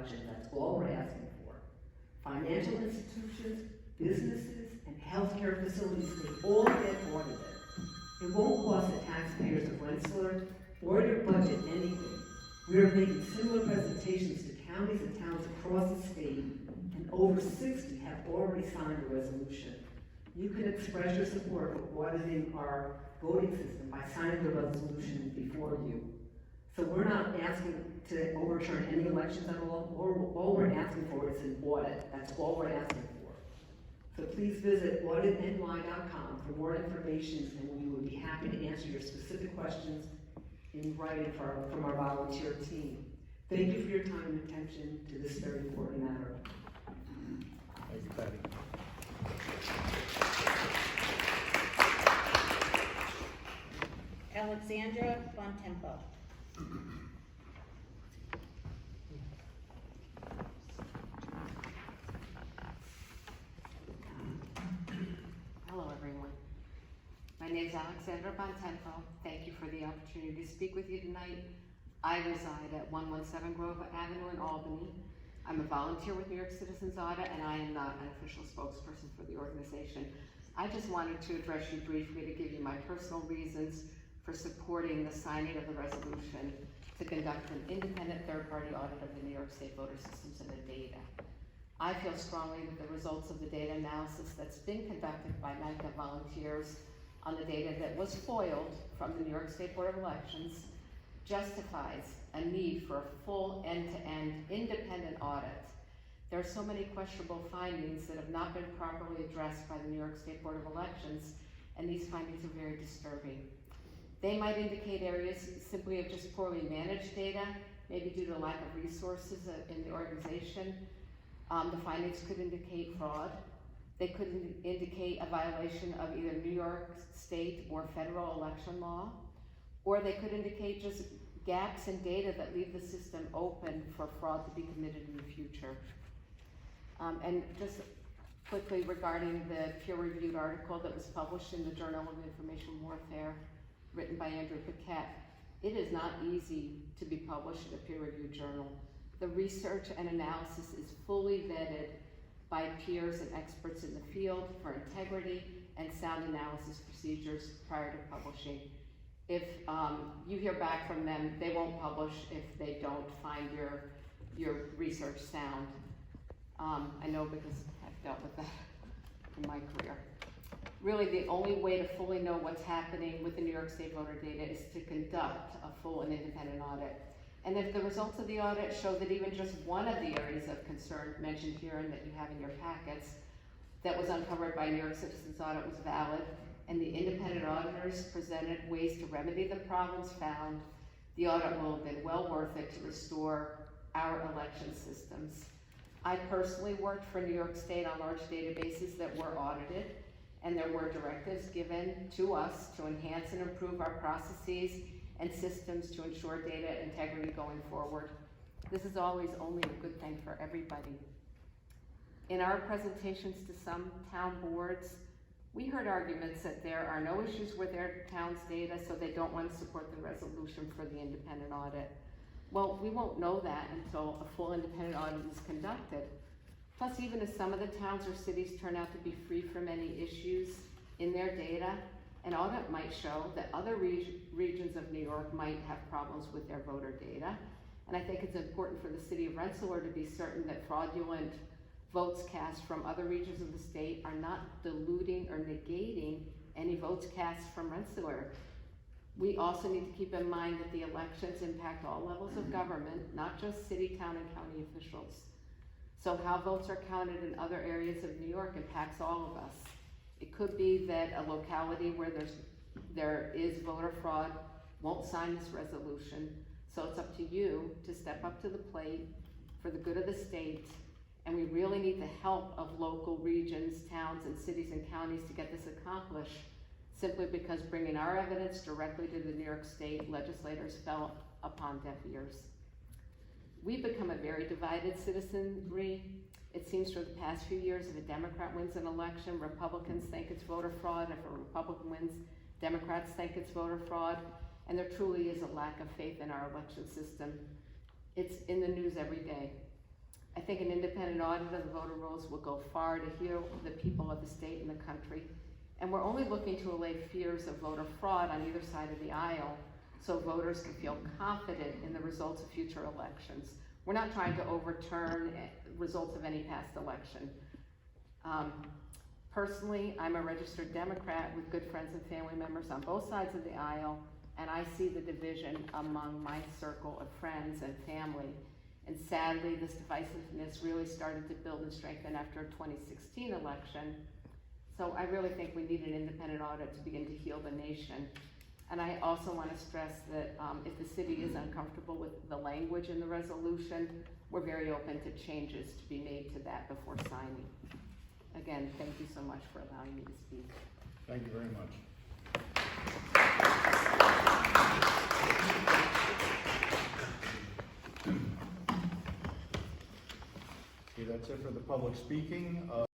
elections. That's all we're asking for. Financial institutions, businesses, and healthcare facilities, they all get audited. It won't cost the taxpayers of Rensselaer or your budget anything. We are making similar presentations to counties and towns across the state, and over 60 have already signed a resolution. You can express your support for auditing our voting system by signing the resolution before you. So we're not asking to overturn any elections at all. All we're asking for is an audit. That's all we're asking for. So please visit auditny.com for more information, and we would be happy to answer your specific questions in writing from our volunteer team. Thank you for your time and attention to this very important matter. Thank you, Patty. Alexandra Bontempo. Hello, everyone. My name is Alexandra Bontempo. Thank you for the opportunity to speak with you tonight. I reside at 117 Grove Avenue in Albany. I'm a volunteer with New York Citizens Audit, and I am not an official spokesperson for the organization. I just wanted to address you briefly to give you my personal reasons for supporting the signing of the resolution to conduct an independent third-party audit of the New York State voter systems and the data. I feel strongly that the results of the data analysis that's been conducted by NICA volunteers on the data that was foiled from the New York State Board of Elections justifies a need for a full end-to-end independent audit. There are so many questionable findings that have not been properly addressed by the New York State Board of Elections, and these findings are very disturbing. They might indicate areas simply of just poorly managed data, maybe due to lack of resources in the organization. The findings could indicate fraud. They could indicate a violation of either New York State or federal election law, or they could indicate just gaps in data that leave the system open for fraud to be committed in the future. And just quickly regarding the peer-reviewed article that was published in the Journal of Information Warfare, written by Andrew Paquette, it is not easy to be published in a peer-reviewed journal. The research and analysis is fully vetted by peers and experts in the field for integrity and sound analysis procedures prior to publishing. If you hear back from them, they won't publish if they don't find your research sound. I know because I've dealt with that in my career. Really, the only way to fully know what's happening with the New York State voter data is to conduct a full and independent audit. And if the results of the audit show that even just one of the areas of concern mentioned here and that you have in your packets that was uncovered by New York Citizens Audit was valid, and the independent auditors presented ways to remedy the problems found, the audit will have been well worth it to restore our election systems. I personally worked for New York State on large databases that were audited, and there were directives given to us to enhance and improve our processes and systems to ensure data integrity going forward. This is always only a good thing for everybody. In our presentations to some town boards, we heard arguments that there are no issues with their town's data, so they don't want to support the resolution for the independent audit. Well, we won't know that until a full independent audit is conducted. Plus, even if some of the towns or cities turn out to be free from any issues in their data, an audit might show that other regions of New York might have problems with their voter data. And I think it's important for the city of Rensselaer to be certain that fraudulent votes cast from other regions of the state are not diluting or negating any votes cast from Rensselaer. We also need to keep in mind that the elections impact all levels of government, not just city, town, and county officials. So how votes are counted in other areas of New York impacts all of us. It could be that a locality where there is voter fraud won't sign this resolution, so it's up to you to step up to the plate for the good of the state, and we really need the help of local regions, towns, and cities and counties to get this accomplished, simply because bringing our evidence directly to the New York State legislators fell upon deaf ears. We've become a very divided citizenry. It seems for the past few years, if a Democrat wins an election, Republicans think it's voter fraud. If a Republican wins, Democrats think it's voter fraud. And there truly is a lack of faith in our election system. It's in the news every day. I think an independent audit of the voter rolls will go far to heal the people of the state and the country. And we're only looking to allay fears of voter fraud on either side of the aisle so voters can feel confident in the results of future elections. We're not trying to overturn results of any past election. Personally, I'm a registered Democrat with good friends and family members on both sides of the aisle, and I see the division among my circle of friends and family. And sadly, this divisiveness really started to build and strengthen after a 2016 election. So I really think we need an independent audit to begin to heal the nation. And I also want to stress that if the city is uncomfortable with the language in the resolution, we're very open to changes to be made to that before signing. Again, thank you so much for allowing me to speak. Thank you very much. Okay, that's it for the public speaking.